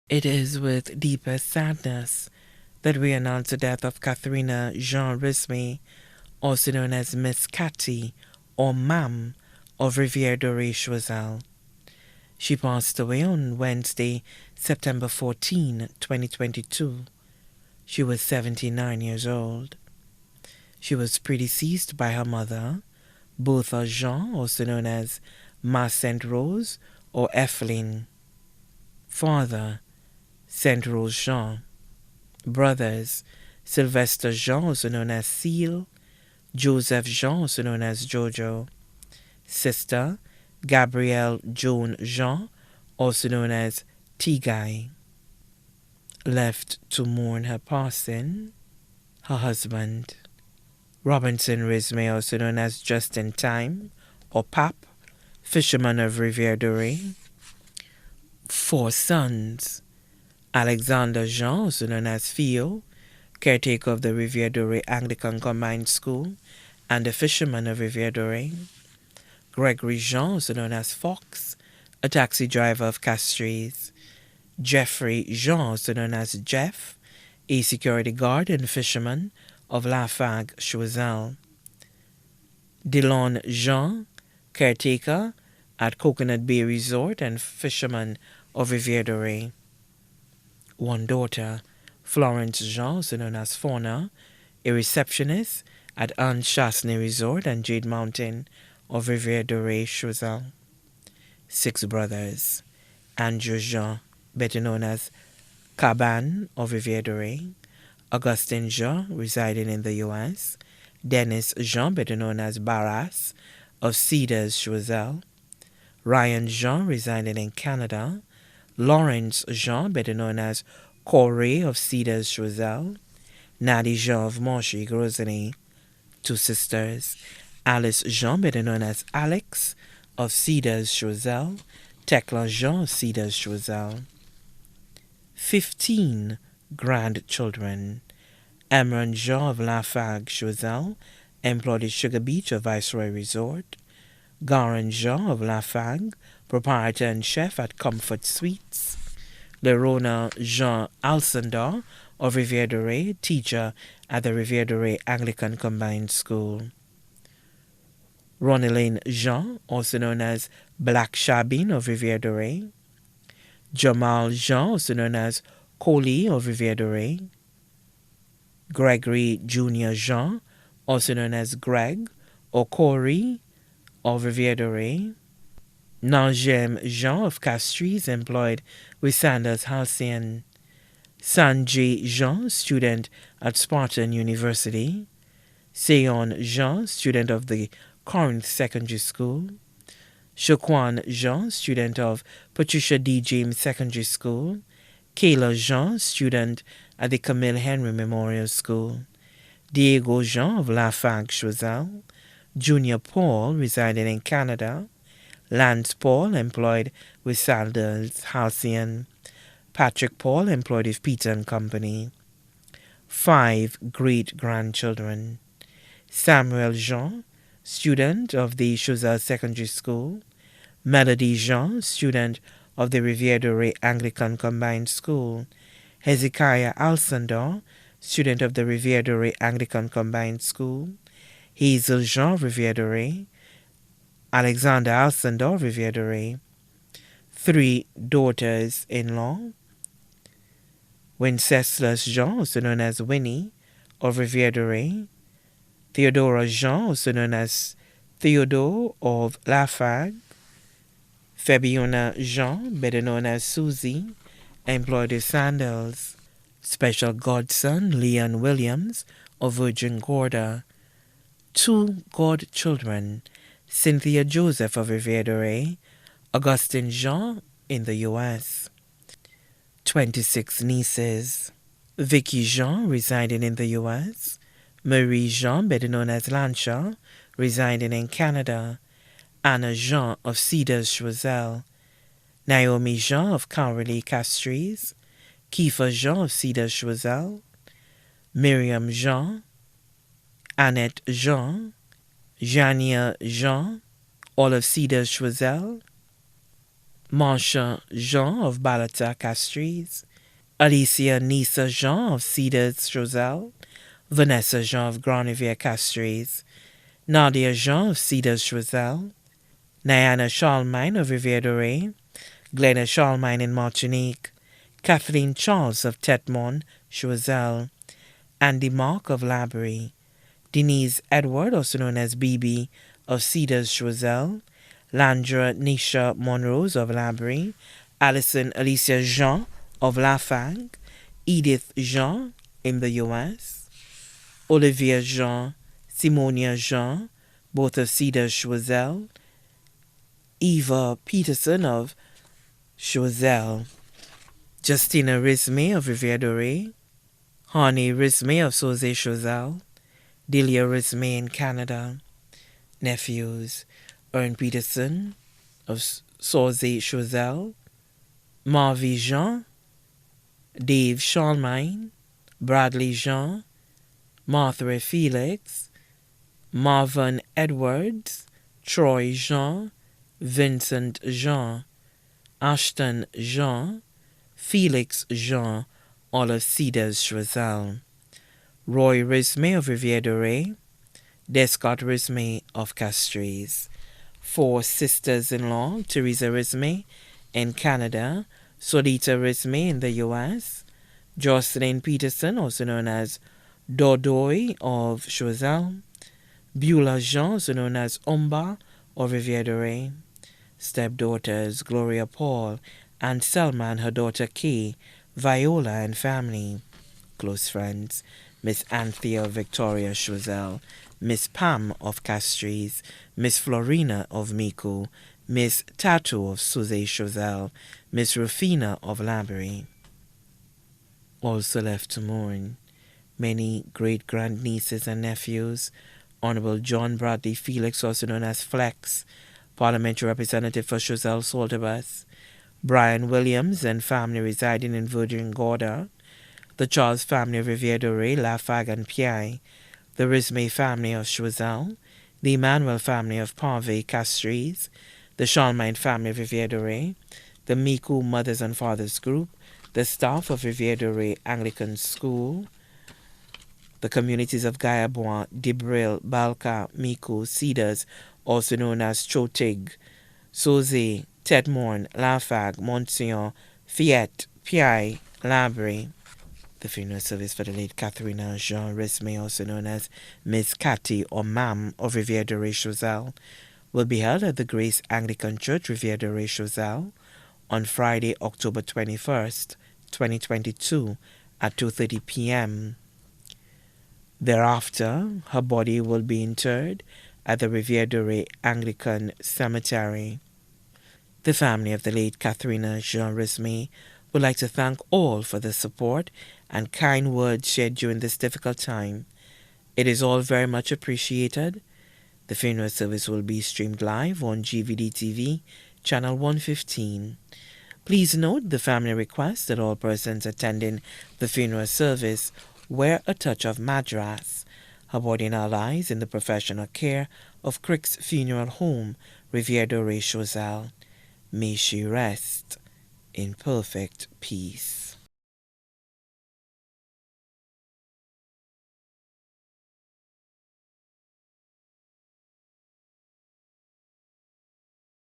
It is with deepest sadness that we announce the death of Catherina Jean Rismay, also known as Miss Cathy or Mam of Rivière-Doré, Choiseul. She passed away on Wednesday, September 14, 2022. She was 79 years old. She was predeceased by her mother, Bertha Jean, also known as Ma Saint Rose or Evelyn. Father, Saint Rose Jean. Brothers, Sylvester Jean, also known as Seal, Joseph Jean, also known as Jojo. Sister, Gabrielle Joan Jean, also known as Tigay. Left to mourn her passing, her husband, Robinson Rismay, also known as Just in Time, or Pap, fisherman of Rivière-Doré. 4 sons, Alexander Jean, also known as Theo, caretaker of the Rivière-Doré Anglican Combined School and a fisherman of Rivière-Doré. Gregory Jean, also known as Fox, a taxi driver of Castries. Jeffrey Jean, also known as Jeff, a security guard and fisherman of Lafargue, Choiseul. Delon Jean, caretaker at Coconut Bay Resort and fisherman of Rivière-Doré. 1 daughter, Florence Jean, also known as Fauna, a receptionist at Anne Chasney Resort and Jade Mountain of Rivière-Doré, Choiseul. 6 brothers, Andrew Jean, better known as Caban of Rivière-Doré, Augustin Jean, residing in the U.S., Dennis Jean, better known as Barras, of Cedars, Choiseul, Ryan Jean, residing in Canada, Lawrence Jean, better known as Corey of Cedars, Choiseul, Nadie Jean of Monchy, Grosveney. 2 sisters, Alice Jean, better known as Alex, of Cedars, Choiseul, Tekla Jean of Cedars, Choiseul. 15 grandchildren, Emran Jean of Lafargue, Choiseul, employed at Sugar Beach of Viceroy Resort, Garan Jean of Lafargue, proprietor and chef at Comfort Suites, Lerona Jean Alcindor of Rivière-Doré, teacher at the Rivière-Doré Anglican Combined School. Ronelyn Jean, also known as Black Shabin of Rivière-Doré, Jamal Jean, also known as Coley of Rivière-Doré, Gregory Jr. Jean, also known as Greg or Corey of Rivière-Doré, Nanjem Jean of Castries, employed with Sanders Halcyon, Sanjay Jean, student at Spartan University, Seon Jean, student of the Corinth Secondary School, Shaquan Jean, student of Patricia D. James Secondary School, Kayla Jean, student at the Camille Henry Memorial School, Diego Jean of Lafargue, Choiseul, Junior Paul, residing in Canada, Lance Paul, employed with Sanders Halcyon, Patrick Paul, employed with Peter and Company. 5 great-grandchildren, Samuel Jean, student of the Choiseul Secondary School, Melody Jean, student of the Rivière-Doré Anglican Combined School, Hezekiah Alcindor, student of the Rivière-Doré Anglican Combined School, Hazel Jean, Rivière-Doré, Alexander Alcindor, Rivière-Doré. 3 daughters-in-law, Wenceslas Jean, also known as Winnie, of Rivière-Doré, Theodora Jean, also known as Theodore of Lafargue, Fabiana Jean, better known as Susie, employed with Sandals, special godson Leon Williams of Virgin Gorda. 2 godchildren, Cynthia Joseph of Rivière-Doré, Augustin Jean in the U.S. 26 nieces, Vicky Jean, residing in the U.S., Marie Jean, better known as Lanshaw, residing in Canada, Anna Jean of Cedars, Choiseul, Naomi Jean of Cowley, Castries, Kiefer Jean of Cedars, Choiseul, Miriam Jean, Annette Jean, Jania Jean, all of Cedars, Choiseul, Marsha Jean of Balata Castries, Alicia Nisa Jean of Cedars Choselle, Vanessa Jean of Grand Riviere Castries, Nadia Jean of Cedars Choselle, Niana Charlemagne of Rivière de Ray, Glenna Charlemagne in Martinique, Kathleen Charles of Tetmon, Choiseul, Andy Mark of Labrie, Denise Edward, also known as BB, of Cedars Choiseul, Landra Nisha Monrose of Labrie, Alison Alicia Jean of Lafang, Edith Jean in the U.S., Olivia Jean, Simonia Jean, both of Cedars Choiseul, Eva Peterson of Choiseul, Justina Rismay of Rivière de Ray, Honey Rismay of Sauzé Choiseul, Delia Rismay in Canada, nephews Ern Peterson of Sauzé Choiseul, Marvy Jean, Dave Charlemagne, Bradley Jean, Martha Felix, Marvin Edwards, Troy Jean, Vincent Jean, Ashton Jean, Felix Jean, all of Cedars Choiseul, Roy Rismay of Rivière de Ray, Descott Rismay of Castries, 4 sisters-in-law, Teresa Rismay in Canada, Solita Rismay in the U.S., Jocelyn Peterson, also known as Dodoy of Choiseul, Beulah Jean, also known as Umba of Rivière de Ray, stepdaughters Gloria Paul and Selma and her daughter Kay, Viola and family, close friends Miss Anthea Victoria Choiseul, Miss Pam of Castries, Miss Florina of Mico, Miss Tattoo of Sauzé Choiseul, Miss Rufina of Labrie. Also left to mourn many great-grandnieces and nephews, Honorable John Bradley Felix, also known as Flex, Parliamentary Representative for Choiseul Salterbus, Brian Williams and family residing in Virgin Gorda, the Charles family of Rivière de Ray, Lafargue and Pierre, the Rismay family of Choiseul, the Emmanuel family of Parvey Castries, the Charlemagne family of Rivière de Ray, the Mico Mothers and Fathers Group, the staff of Rivière de Ray Anglican School, the communities of Gayabois, Dibril, Balka, Mico, Cedars, also known as Chotig, Sauzé, Tetmorn, Lafargue, Monsieur, Fiette, Pierre, Labrie. The funeral service for the late Catherina Jean Rismay, also known as Miss Catty or Mam of Rivière de Ray Choiseul, will be held at the Grace Anglican Church, Rivière de Ray Choiseul, on Friday, October 21st, 2022, at 2:30 p.m. Thereafter, her body will be interred at the Rivière de Ray Anglican Cemetery. The family of the late Catherina Jean Rismay would like to thank all for the support and kind words shared during this difficult time. It is all very much appreciated. The funeral service will be streamed live on GVD TV, channel 115. Please note the family requests that all persons attending the funeral service wear a touch of Madras. Her body now lies in the professional care of Crick's Funeral Home, Rivière de Ray Choiseul. May she rest in perfect peace.